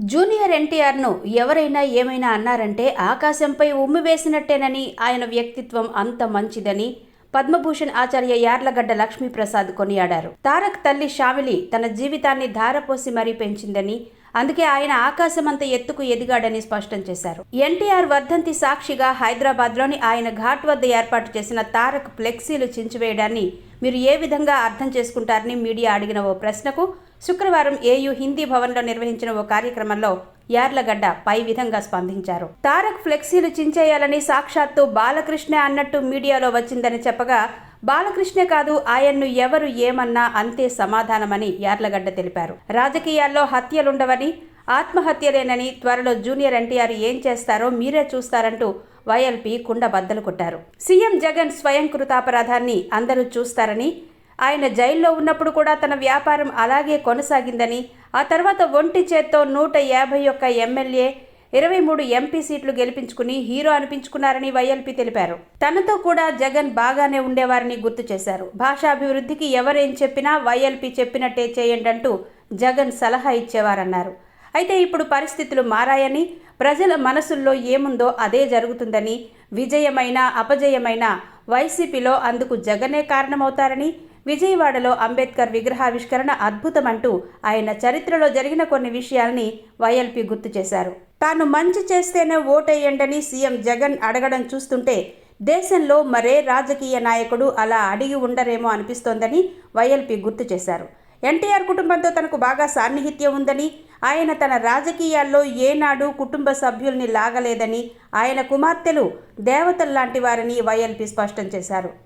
Junior ఎన్టీఆర్ను ఎవరైనా ఏమైనా అన్నారంటే ఆకాశంపై ఉమ్మి వేసినట్టేనని, ఆయన వ్యక్తిత్వం అంత మంచిదని పద్మభూషణ్ ఆచార్య యార్లగడ్డ లక్ష్మీప్రసాద్ కొనియాడారు. తారక్ తల్లి షామిలి తన జీవితాన్ని ధారపోసి మరీ పెంచిందని, అందుకే ఆయన ఆకాశమంత ఎత్తుకు ఎదిగాడని స్పష్టం చేశారు. ఎన్టీఆర్ వర్ధంతి సాక్షిగా హైదరాబాద్లోని ఆయన ఘాట్ వద్ద ఏర్పాటు చేసిన తారక్ ఫ్లెక్సీలు చించివేయడాన్ని మీరు ఏ విధంగా అర్థం చేసుకుంటారని మీడియా అడిగిన ఓ ప్రశ్నకు శుక్రవారం ఏయూ హిందీ భవన్లో నిర్వహించిన ఓ కార్యక్రమంలో యార్లగడ్డ పై విధంగా స్పందించారు. తారక్ ఫ్లెక్సీలు చించేయాలని సాక్షాత్తు బాలకృష్ణే అన్నట్టు మీడియాలో వచ్చిందని చెప్పగా, బాలకృష్ణే కాదు, ఆయన్ను ఎవరు ఏమన్నా అంతే సమాధానమని యార్లగడ్డ తెలిపారు. రాజకీయాల్లో హత్యలుండవని, ఆత్మహత్యలేనని, త్వరలో జూనియర్ ఎన్టీఆర్ ఏం చేస్తారో మీరే చూస్తారంటూ వైఎల్పీ కుండ బద్దలు కొట్టారు. సీఎం జగన్ స్వయం కృతాపరాధాన్ని అందరూ చూస్తారని, ఆయన జైల్లో ఉన్నప్పుడు కూడా తన వ్యాపారం అలాగే కొనసాగిందని, ఆ తర్వాత ఒంటి చేత్తో 151 ఎమ్మెల్యే 23 ఎంపీ సీట్లు గెలిపించుకుని హీరో అనిపించుకున్నారని వైఎల్పీ తెలిపారు. తనతో కూడా జగన్ బాగానే ఉండేవారని గుర్తు చేశారు. భాషాభివృద్ధికి ఎవరేం చెప్పినా వైఎల్పీ చెప్పినట్టే చేయండంటూ జగన్ సలహా ఇచ్చేవారన్నారు. అయితే ఇప్పుడు పరిస్థితులు మారాయని, ప్రజల మనసుల్లో ఏముందో అదే జరుగుతుందని, విజయమైన అపజయమైన వైసీపీలో అందుకు జగనే కారణమవుతారని, విజయవాడలో అంబేద్కర్ విగ్రహావిష్కరణ అద్భుతమంటూ ఆయన చరిత్రలో జరిగిన కొన్ని విషయాల్ని వైఎల్పీ గుర్తు చేశారు. తాను మంచి చేస్తేనే ఓటేయండని సీఎం జగన్ అడగడం చూస్తుంటే దేశంలో మరే రాజకీయ నాయకుడు అలా అడిగి ఉండరేమో అనిపిస్తోందని వైఎల్పీ గుర్తు చేశారు. ఎన్టీఆర్ కుటుంబంతో తనకు బాగా సాన్నిహిత్యం ఉందని, ఆయన తన రాజకీయాల్లో ఏనాడు కుటుంబ సభ్యుల్ని లాగలేదని, ఆయన కుమార్తెలు దేవతల్లాంటి వారని వైఎల్పీ స్పష్టం చేశారు.